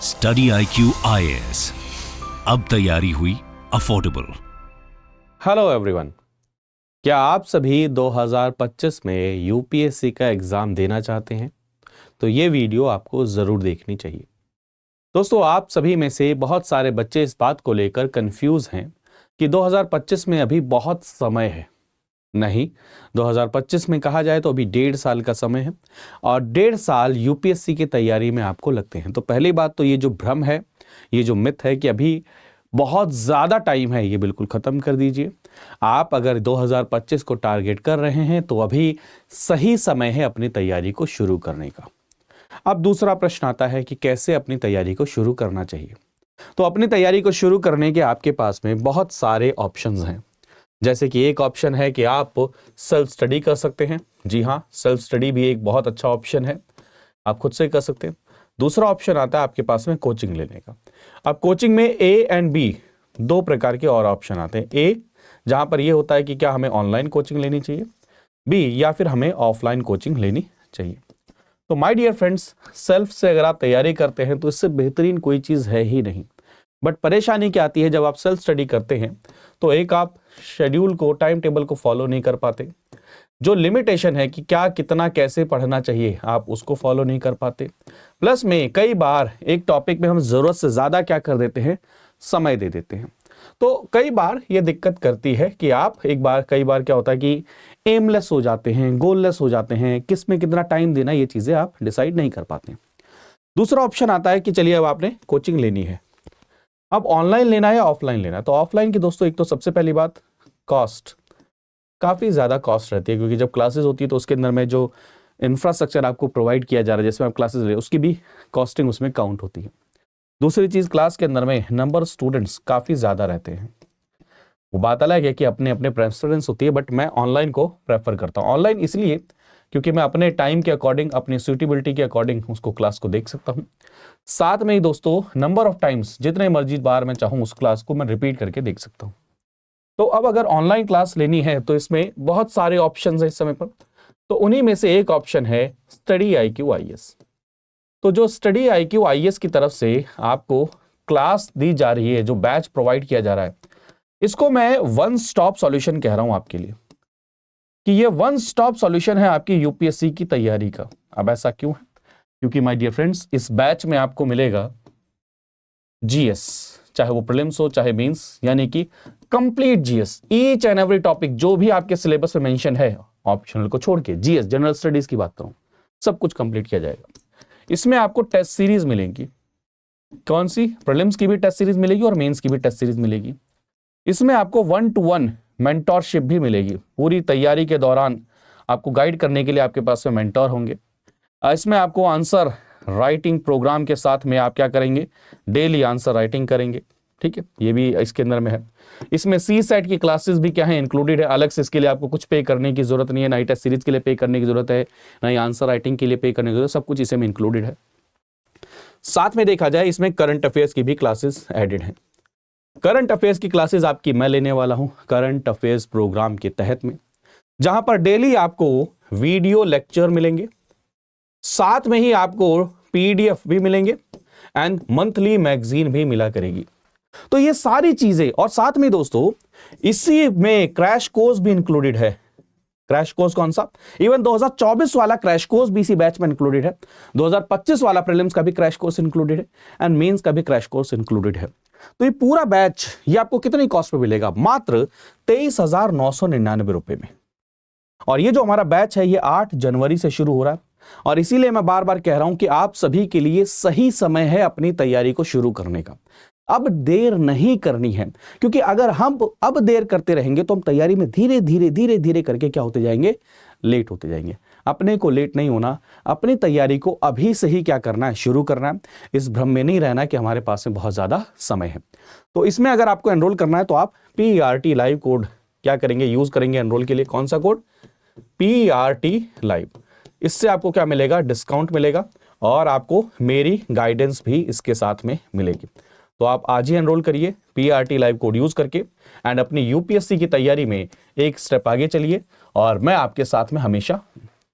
Study IQ IAS, अब तैयारी हुई अफोर्डेबल। हेलो एवरीवन, क्या आप सभी 2025 में यूपीएससी का एग्ज़ाम देना चाहते हैं? तो ये वीडियो आपको ज़रूर देखनी चाहिए। दोस्तों, आप सभी में से बहुत सारे बच्चे इस बात को लेकर कंफ्यूज हैं कि 2025 में अभी बहुत समय है। नहीं, 2025 में कहा जाए तो अभी 1.5 साल का समय है और 1.5 साल यूपीएससी की तैयारी में आपको लगते हैं। तो पहली बात तो ये जो भ्रम है, ये जो मिथ है कि अभी बहुत ज़्यादा टाइम है, ये बिल्कुल ख़त्म कर दीजिए। आप अगर 2025 को टारगेट कर रहे हैं तो अभी सही समय है अपनी तैयारी को शुरू करने का। अब दूसरा प्रश्न आता है कि कैसे अपनी तैयारी को शुरू करना चाहिए। तो अपनी तैयारी को शुरू करने के आपके पास में बहुत सारे ऑप्शंस हैं। जैसे कि एक ऑप्शन है कि आप सेल्फ स्टडी कर सकते हैं। जी हाँ, सेल्फ स्टडी भी एक बहुत अच्छा ऑप्शन है, आप खुद से कर सकते हैं। दूसरा ऑप्शन आता है आपके पास में कोचिंग लेने का। अब कोचिंग में ए एंड बी दो प्रकार के और ऑप्शन आते हैं। ए, जहाँ पर ये होता है कि क्या हमें ऑनलाइन कोचिंग लेनी चाहिए, बी, या फिर हमें ऑफलाइन कोचिंग लेनी चाहिए। तो माय डियर फ्रेंड्स, सेल्फ से अगर आप तैयारी करते हैं तो इससे बेहतरीन कोई चीज़ है ही नहीं। बट परेशानी क्या आती है, जब आप सेल्फ स्टडी करते हैं तो एक आप शेड्यूल को, टाइम टेबल को फॉलो नहीं कर पाते। जो लिमिटेशन है कि क्या, कितना, कैसे पढ़ना चाहिए, आप उसको फॉलो नहीं कर पाते। प्लस में कई बार एक टॉपिक में हम ज़रूरत से ज़्यादा क्या कर देते हैं, समय दे देते हैं। तो कई बार ये दिक्कत करती है कि आप कई बार क्या होता है कि एमलेस हो जाते हैं, गोललेस हो जाते हैं, किस में कितना टाइम देना, ये चीज़ें आप डिसाइड नहीं कर पाते। दूसरा ऑप्शन आता है कि चलिए अब आपने कोचिंग लेनी है, अब ऑनलाइन लेना है या ऑफलाइन लेना है। तो ऑफलाइन की दोस्तों एक तो सबसे पहली बात, कॉस्ट काफ़ी ज़्यादा कॉस्ट रहती है, क्योंकि जब क्लासेस होती है तो उसके अंदर में जो इंफ्रास्ट्रक्चर आपको प्रोवाइड किया जा रहा है, जिसमें आप क्लासेस ले, उसकी भी कॉस्टिंग उसमें काउंट होती है। दूसरी चीज़, क्लास के अंदर में नंबर स्टूडेंट्स काफ़ी ज़्यादा रहते हैं। वो बात अलग है कि अपने अपने प्रेफरेंस होती है, बट मैं ऑनलाइन को प्रेफर करता हूँ। ऑनलाइन इसलिए क्योंकि मैं अपने टाइम के अकॉर्डिंग, अपनी सूटेबिलिटी के अकॉर्डिंग उसको क्लास को देख सकता हूँ। साथ में ही दोस्तों नंबर ऑफ टाइम्स, जितने मर्जी बार मैं चाहूँ उस क्लास को मैं रिपीट करके देख सकता हूँ। तो अब अगर ऑनलाइन क्लास लेनी है तो इसमें बहुत सारे ऑप्शन है इस समय पर। तो उन्हीं में से एक ऑप्शन है स्टडी IQ IAS। तो जो स्टडी IQ IAS की तरफ से आपको क्लास दी जा रही है, जो बैच प्रोवाइड किया जा रहा है, इसको मैं वन स्टॉप सॉल्यूशन कह रहा हूं आपके लिए, कि ये वन स्टॉप सॉल्यूशन है आपकी यूपीएससी की तैयारी का। अब ऐसा क्यों है? क्योंकि माय डियर फ्रेंड्स, इस बैच में आपको मिलेगा जीएस, चाहे वो प्रीलिम्स हो चाहे मेंस, यानी कि complete GS, each and every topic जो भी आपके सिलेबस में मेंशन है, ऑप्शनल को छोड़ के, जीएस जनरल स्टडीज की बात करूं, सब कुछ कंप्लीट किया जाएगा। इसमें आपको टेस्ट सीरीज मिलेंगी। कौन सी? प्रीलिम्स की भी टेस्ट सीरीज मिलेगी और मेंस की भी टेस्ट सीरीज मिलेगी। इसमें आपको 1-to-1 मेंटोरशिप भी मिलेगी। पूरी तैयारी के दौरान आपको गाइड करने के लिए आपके पास में मेंटोर होंगे। इसमें आपको आंसर राइटिंग प्रोग्राम के साथ में आप क्या करेंगे, डेली आंसर राइटिंग करेंगे। ठीक है, ये भी इसके अंदर में है। इसमें CSAT की क्लासेस भी क्या है, इंक्लूडेड है। अलग से इसके लिए आपको कुछ पे करने की जरूरत नहीं है, ना ही टेस्ट सीरीज के लिए पे करने की जरूरत है, ना ही आंसर राइटिंग के लिए पे करने की जरूरत है। सब कुछ इसमें इंक्लूडेड है। साथ में देखा जाए इसमें करंट अफेयर्स की भी क्लासेस एडेड हैं। करंट अफेयर्स की क्लासेस आपकी मैं लेने वाला हूं करंट अफेयर्स प्रोग्राम के तहत में, जहां पर डेली आपको वीडियो लेक्चर मिलेंगे, साथ में ही आपको PDF भी मिलेंगे एंड मंथली मैगजीन भी मिला करेगी। तो ये सारी चीजें, और साथ में दोस्तों इसी में क्रैश कोर्स भी इंक्लूडेड है। क्रैश कोर्स कौन सा? इवन 2024 वाला क्रैश कोर्स भी इसी बैच में इंक्लूडेड है। 2025 वाला प्रीलिम्स का भी क्रैश कोर्स इंक्लूडेड है एंड मेंस का भी क्रैश कोर्स इंक्लूडेड है। तो ये पूरा बैच ये आपको कितनी कॉस्ट पे मिलेगा? मात्र 23,999 रुपए में। और ये जो हमारा बैच है ये 8 जनवरी से शुरू हो रहा है, और इसीलिए मैं बार बार कह रहा हूं कि आप सभी के लिए सही समय है अपनी तैयारी को शुरू करने का। अब देर नहीं करनी है, क्योंकि अगर हम अब देर करते रहेंगे तो हम तैयारी में धीरे धीरे करके क्या होते जाएंगे, लेट होते जाएंगे। अपने को लेट नहीं होना, अपनी तैयारी को अभी से ही क्या करना है, शुरू करना है। इस भ्रम में नहीं रहना कि हमारे पास में बहुत ज़्यादा समय है। तो इसमें अगर आपको एनरोल करना है तो आप PRT लाइव कोड क्या करेंगे, यूज़ करेंगे एनरोल के लिए। कौन सा कोड? PRT live. इससे आपको क्या मिलेगा, डिस्काउंट मिलेगा, और आपको मेरी गाइडेंस भी इसके साथ में मिलेगी। तो आप आज ही एनरोल करिए PRT लाइव कोड यूज करके एंड अपनी यूपीएससी की तैयारी में एक स्टेप आगे चलिए, और मैं आपके साथ में हमेशा।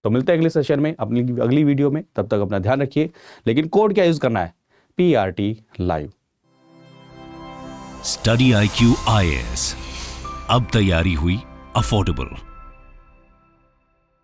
तो मिलते हैं अगले सेशन में, अपनी अगली वीडियो में। तब तक अपना ध्यान रखिए। लेकिन कोड क्या यूज करना है? PRT live. Study IQ IAS, अब तैयारी हुई अफोर्डेबल।